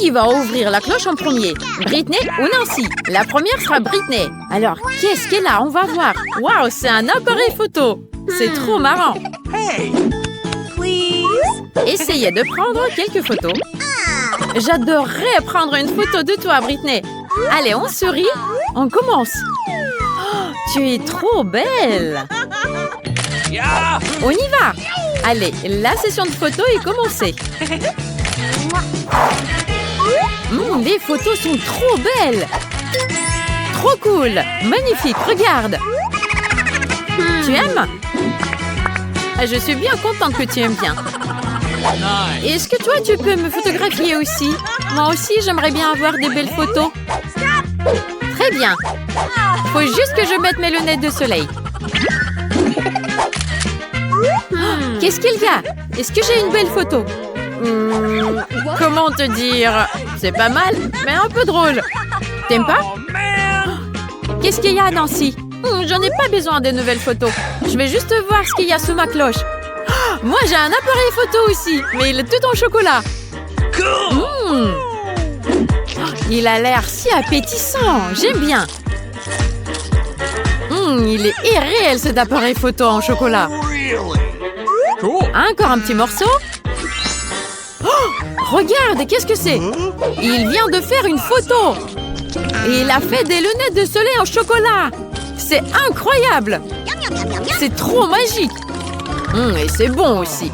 Qui va ouvrir la cloche en premier? Britney ou Nancy? La première sera Britney. Alors, qu'est-ce qu'elle a? On va voir. Waouh, c'est un appareil photo. C'est trop marrant. Hey! Please? Essayez de prendre quelques photos. J'adorerais prendre une photo de toi, Britney. Allez, on sourit. On commence. Oh, tu es trop belle. On y va. Allez, la session de photos est commencée. Les photos sont trop belles. Trop cool. Magnifique, regarde. Tu aimes? Je suis bien contente que tu aimes bien. Est-ce que toi, tu peux me photographier aussi? Moi aussi, j'aimerais bien avoir des belles photos. Très bien. Faut juste que je mette mes lunettes de soleil. Qu'est-ce qu'il y a? Est-ce que j'ai une belle photo? Comment te dire? C'est pas mal, mais un peu drôle. T'aimes pas? Qu'est-ce qu'il y a, Nancy? J'en ai pas besoin des nouvelles photos. Je vais juste voir ce qu'il y a sous ma cloche. Moi, j'ai un appareil photo aussi, mais il est tout en chocolat. Il a l'air si appétissant. J'aime bien. Il est irréel, cet appareil photo en chocolat. Encore un petit morceau. Regarde, qu'est-ce que c'est? Il vient de faire une photo. Et il a fait des lunettes de soleil en chocolat. C'est incroyable. C'est trop magique. Et c'est bon aussi.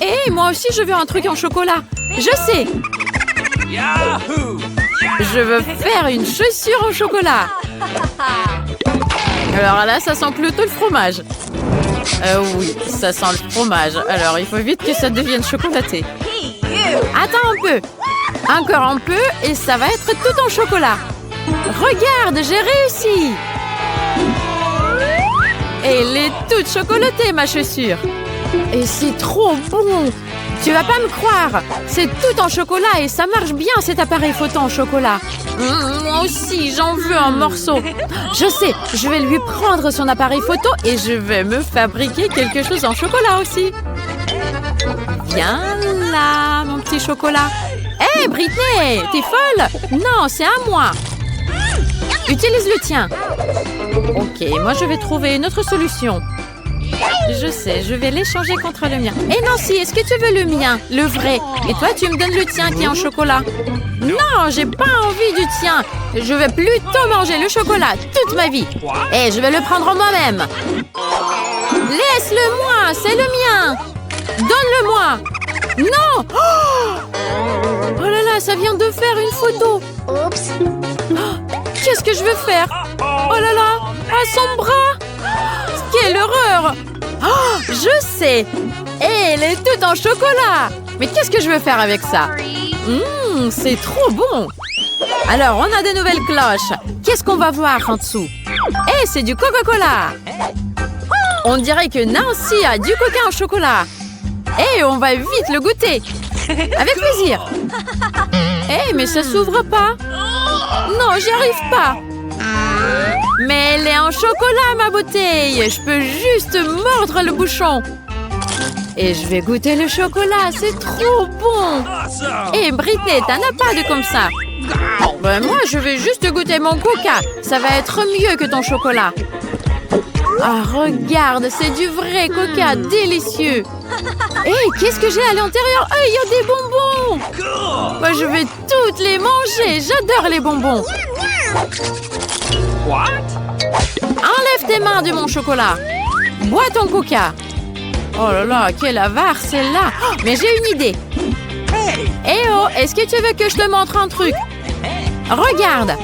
Et moi aussi, je veux un truc en chocolat. Je sais. Je veux faire une chaussure en chocolat. Alors là, ça sent plutôt le fromage. Oui, ça sent le fromage. Alors, il faut vite que ça devienne chocolaté. Attends un peu. Encore un peu et ça va être tout en chocolat. Regarde, j'ai réussi. Elle est toute chocolatée, ma chaussure. Et c'est trop bon. Tu vas pas me croire. C'est tout en chocolat et ça marche bien, cet appareil photo en chocolat. Moi aussi, j'en veux un morceau. Je sais, je vais lui prendre son appareil photo et je vais me fabriquer quelque chose en chocolat aussi. Viens là, mon petit chocolat. Hé, Britney, t'es folle? Non, c'est à moi. Utilise le tien. Ok, moi je vais trouver une autre solution. Je sais, je vais l'échanger contre le mien. Hé Nancy, est-ce que tu veux le mien, le vrai? Et toi, tu me donnes le tien qui est en chocolat. Non, j'ai pas envie du tien. Je vais plutôt manger le chocolat toute ma vie. Et je vais le prendre moi-même. Laisse-le-moi, c'est le mien. Donne-le-moi. Non. Oh là là, ça vient de faire une photo. Qu'est-ce que je veux faire? Oh là là, son bras. Quelle horreur. Je sais. Elle est toute en chocolat. Mais qu'est-ce que je veux faire avec ça? C'est trop bon. Alors, on a des nouvelles cloches. Qu'est-ce qu'on va voir en dessous? C'est du Coca-Cola. On dirait que Nancy a du coca en chocolat. On va vite le goûter. Avec plaisir. Mais ça s'ouvre pas. Non, j'y arrive pas. Mais elle est en chocolat, ma bouteille. Je peux juste mordre le bouchon. Et je vais goûter le chocolat. C'est trop bon. Britney, t'en as pas de comme ça. Moi, je vais juste goûter mon coca. Ça va être mieux que ton chocolat. Regarde, c'est du vrai coca délicieux. Qu'est-ce que j'ai à l'intérieur? Il y a des bonbons. Moi, je vais toutes les manger. J'adore les bonbons. Enlève tes mains de mon chocolat. Bois ton coca. Oh là là, quelle avare celle-là. Mais j'ai une idée. Est-ce que tu veux que je te montre un truc? Regarde.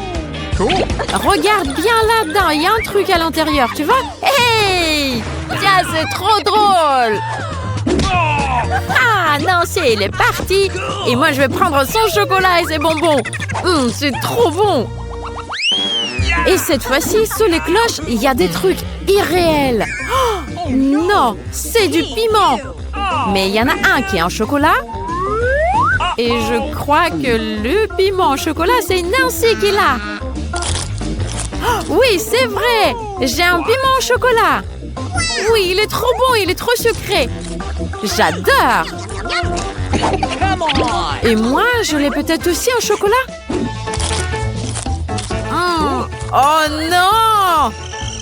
Regarde bien là-dedans. Il y a un truc à l'intérieur, tu vois? Tiens, c'est trop drôle. Nancy, elle est partie. Et moi, je vais prendre son chocolat et ses bonbons. C'est trop bon. Et cette fois-ci, sous les cloches, il y a des trucs irréels. Non, c'est du piment. Mais il y en a un qui est en chocolat. Et je crois que le piment en chocolat, c'est Nancy qui l'a. Oui, c'est vrai. J'ai un piment au chocolat. Oui, il est trop bon, il est trop sucré. J'adore. Come on! Et moi, je l'ai peut-être aussi au chocolat? Oh non!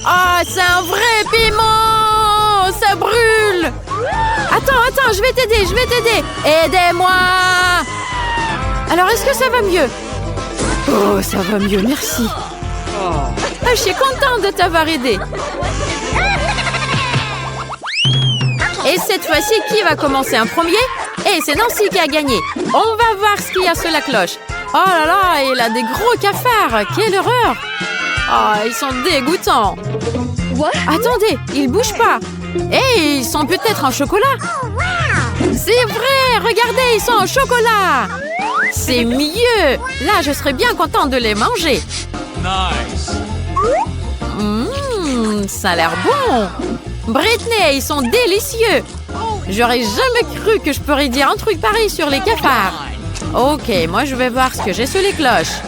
Ah, c'est un vrai piment! Ça brûle! Attends, je vais t'aider! Aidez-moi! Alors, est-ce que ça va mieux? Oh, ça va mieux, merci. Ah, je suis contente de t'avoir aidé. Et cette fois-ci, qui va commencer en premier? Et c'est Nancy qui a gagné. On va voir ce qu'il y a sur la cloche. Oh là là, il a des gros cafards. Quelle horreur! Ah, ils sont dégoûtants. Attendez, ils bougent pas. Et ils sont peut-être en chocolat. C'est vrai, regardez, ils sont en chocolat. C'est mieux. Là, je serais bien contente de les manger. Nice! Ça a l'air bon. Britney, ils sont délicieux. J'aurais jamais cru que je pourrais dire un truc pareil sur les cafards. Ok, moi je vais voir ce que j'ai sur les cloches.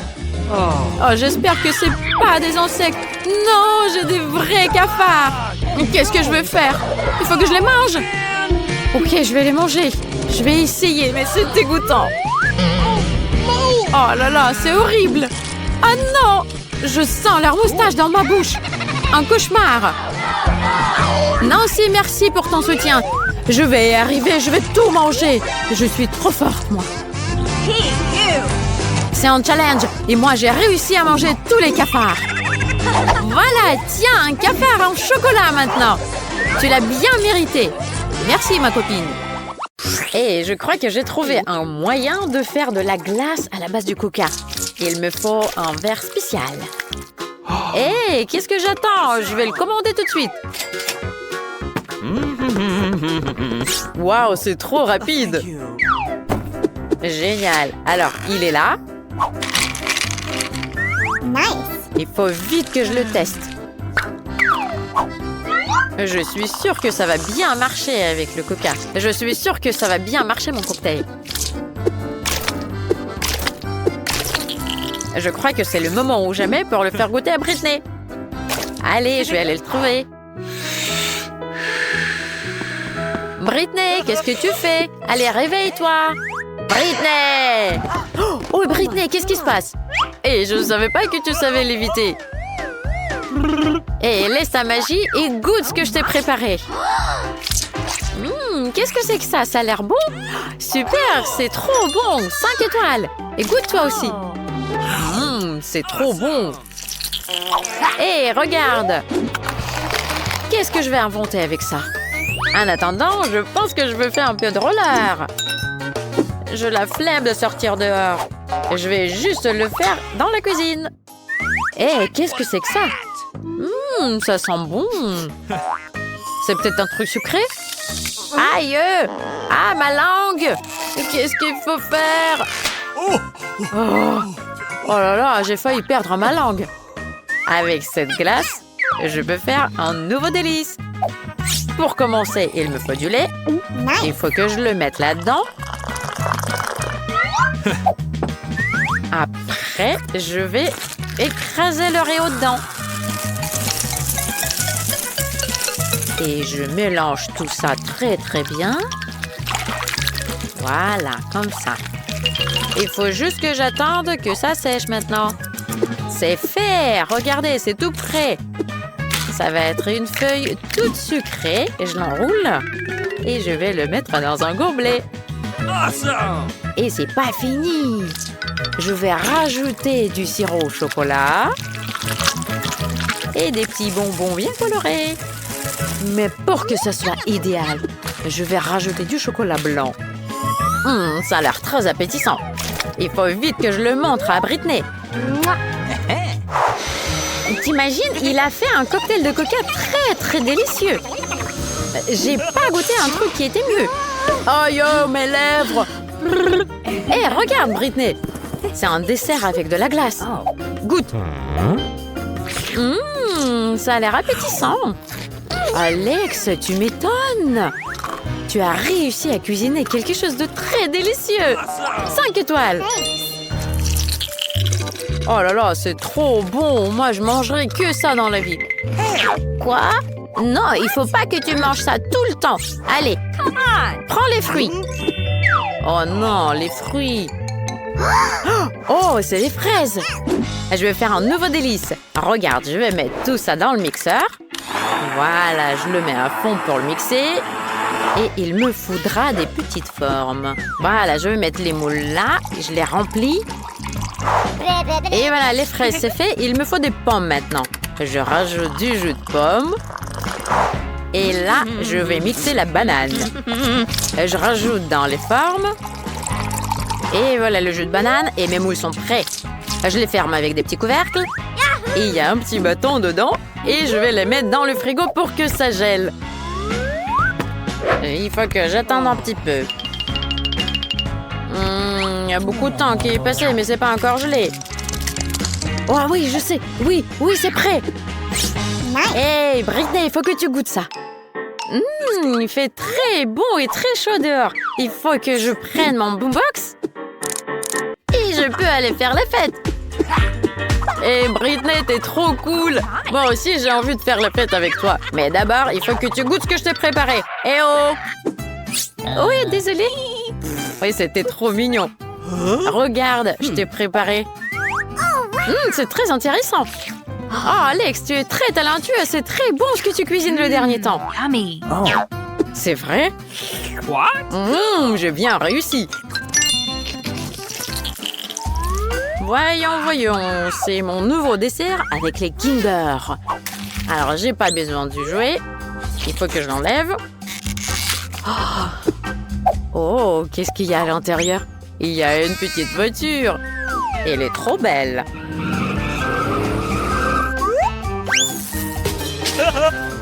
Oh, j'espère que c'est pas des insectes. Non, j'ai des vrais cafards. Qu'est-ce que je vais faire? Il faut que je les mange. Ok, je vais les manger. Je vais essayer, mais c'est dégoûtant. Oh là là, c'est horrible. Ah non! Je sens leur moustache dans ma bouche. Un cauchemar. Nancy, merci pour ton soutien. Je vais y arriver, je vais tout manger. Je suis trop forte, moi. C'est un challenge et moi j'ai réussi à manger tous les cafards. Voilà, tiens, un cafard en chocolat maintenant. Tu l'as bien mérité. Merci, ma copine. Et je crois que j'ai trouvé un moyen de faire de la glace à la base du coca. Il me faut un verre spécial. Hé, qu'est-ce que j'attends? Je vais le commander tout de suite. Waouh, c'est trop rapide. Génial. Alors, il est là. Il faut vite que je le teste. Je suis sûre que ça va bien marcher avec le coca. Je suis sûre que ça va bien marcher, mon cocktail. Je crois que c'est le moment ou jamais pour le faire goûter à Britney. Allez, je vais aller le trouver. Britney, qu'est-ce que tu fais? Allez, réveille-toi. Britney! Oh, Britney, qu'est-ce qui se passe? Et je ne savais pas que tu savais l'éviter. Et laisse ta magie et goûte ce que je t'ai préparé. Qu'est-ce que c'est que ça? Ça a l'air bon? Super, c'est trop bon. 5 étoiles. Et goûte toi aussi. C'est trop bon. Hé, regarde. Qu'est-ce que je vais inventer avec ça? En attendant, je pense que je veux faire un peu de roller. Je la flemme de sortir dehors. Je vais juste le faire dans la cuisine. Hé, qu'est-ce que c'est que ça? Ça sent bon. C'est peut-être un truc sucré? Aïe! Ah, ma langue! Qu'est-ce qu'il faut faire? Oh là là, j'ai failli perdre ma langue. Avec cette glace, je peux faire un nouveau délice. Pour commencer, il me faut du lait. Il faut que je le mette là-dedans. Après, je vais écraser l'Oreo dedans. Et je mélange tout ça très très bien. Voilà, comme ça. Il faut juste que j'attende que ça sèche maintenant. C'est fait! Regardez, c'est tout prêt. Ça va être une feuille toute sucrée. Et je l'enroule. Et je vais le mettre dans un gobelet. Awesome! Et c'est pas fini. Je vais rajouter du sirop au chocolat. Et des petits bonbons bien colorés. Mais pour que ce soit idéal, je vais rajouter du chocolat blanc. Ça a l'air très appétissant. Il faut vite que je le montre à Britney. T'imagines, il a fait un cocktail de coca très, très délicieux. J'ai pas goûté un truc qui était mieux. Aïe, oh, mes lèvres. Hé, regarde, Britney. C'est un dessert avec de la glace. Goûte. Ça a l'air appétissant. Alex, tu m'étonnes. Tu as réussi à cuisiner quelque chose de très délicieux. 5 étoiles. Oh là là, c'est trop bon. Moi, je mangerai que ça dans la vie. Quoi? Non, il faut pas que tu manges ça tout le temps. Allez, prends les fruits. Oh non, les fruits. Oh, c'est les fraises. Je vais faire un nouveau délice. Regarde, je vais mettre tout ça dans le mixeur. Voilà, je le mets à fond pour le mixer. Et il me faudra des petites formes. Voilà, je vais mettre les moules là. Je les remplis. Et voilà, les fraises, c'est fait. Il me faut des pommes maintenant. Je rajoute du jus de pomme. Et là, je vais mixer la banane. Je rajoute dans les formes. Et voilà le jus de banane. Et mes moules sont prêts. Je les ferme avec des petits couvercles. Et il y a un petit bâton dedans. Et je vais les mettre dans le frigo pour que ça gèle. Il faut que j'attende un petit peu. Il y a beaucoup de temps qui est passé, mais c'est pas encore gelé. Oh oui, je sais. Oui, c'est prêt. Hey, Britney, il faut que tu goûtes ça. Il fait très bon et très chaud dehors. Il faut que je prenne mon boombox. Et je peux aller faire la fête. Hey, Britney, t'es trop cool. Moi aussi, j'ai envie de faire la fête avec toi. Mais d'abord, il faut que tu goûtes ce que je t'ai préparé. Eh oh! Oui, désolée. Oui, c'était trop mignon. Regarde, je t'ai préparé. C'est très intéressant. Oh, Alex, tu es très talentueux. C'est très bon ce que tu cuisines le dernier temps. Yummy. C'est vrai? What? J'ai bien réussi. Voyons. C'est mon nouveau dessert avec les Kinder. Alors, j'ai pas besoin du jouet. Il faut que je l'enlève. Oh, qu'est-ce qu'il y a à l'intérieur? Il y a une petite voiture. Elle est trop belle.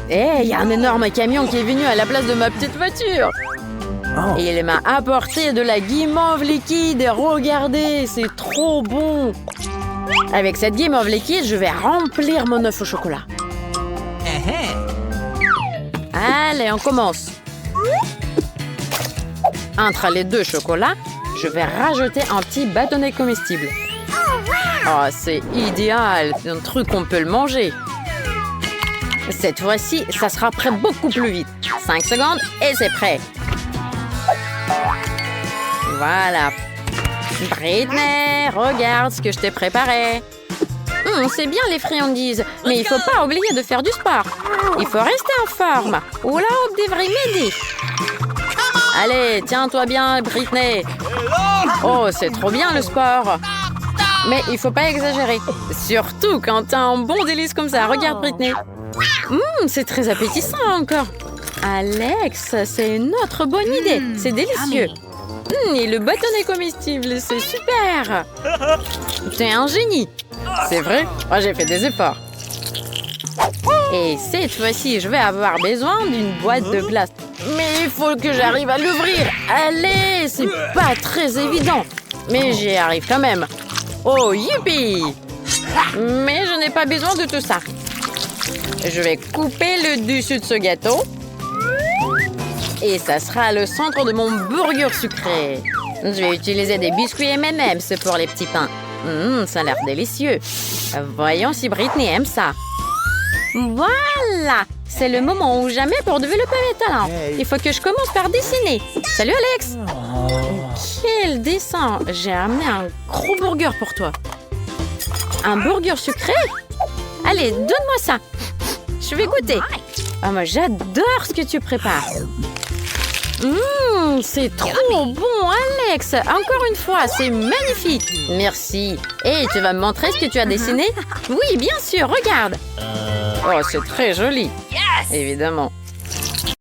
Il y a un énorme camion qui est venu à la place de ma petite voiture. Et il m'a apporté de la guimauve liquide. Regardez, c'est trop bon. Avec cette guimauve liquide, je vais remplir mon œuf au chocolat. Allez, on commence. Entre les deux chocolats, je vais rajouter un petit bâtonnet comestible. Oh, c'est idéal. C'est un truc qu'on peut le manger. Cette fois-ci, ça sera prêt beaucoup plus vite. 5 secondes et c'est prêt. Voilà. Britney, regarde ce que je t'ai préparé. C'est bien les friandises, mais il faut pas oublier de faire du sport. Il faut rester en forme. Ou là, on devrait m'aider. Allez, tiens-toi bien, Britney. Oh, c'est trop bien le sport. Mais il faut pas exagérer. Surtout quand t'as un bon délice comme ça. Regarde, Britney. C'est très appétissant encore. Alex, c'est une autre bonne idée. C'est délicieux. Et le bâtonnet comestible, c'est super. T'es un génie. C'est vrai? Oh, j'ai fait des efforts. Et cette fois-ci, je vais avoir besoin d'une boîte de glace. Mais il faut que j'arrive à l'ouvrir. Allez, c'est pas très évident. Mais j'y arrive quand même. Oh, youpi! Mais je n'ai pas besoin de tout ça. Je vais couper le dessus de ce gâteau. Et ça sera le centre de mon burger sucré. Je vais utiliser des biscuits M&M's pour les petits pains. Ça a l'air délicieux. Voyons si Britney aime ça. Voilà! C'est le moment ou jamais pour développer mes talents. Il faut que je commence par dessiner. Salut Alex! Quel dessin! J'ai amené un gros burger pour toi. Un burger sucré? Allez, donne-moi ça. Je vais goûter. Oh, moi, j'adore ce que tu prépares. C'est trop bon, Alex. Encore une fois, c'est magnifique. Merci. Et tu vas me montrer ce que tu as dessiné? Oui, bien sûr, regarde. Oh, c'est très joli. Évidemment.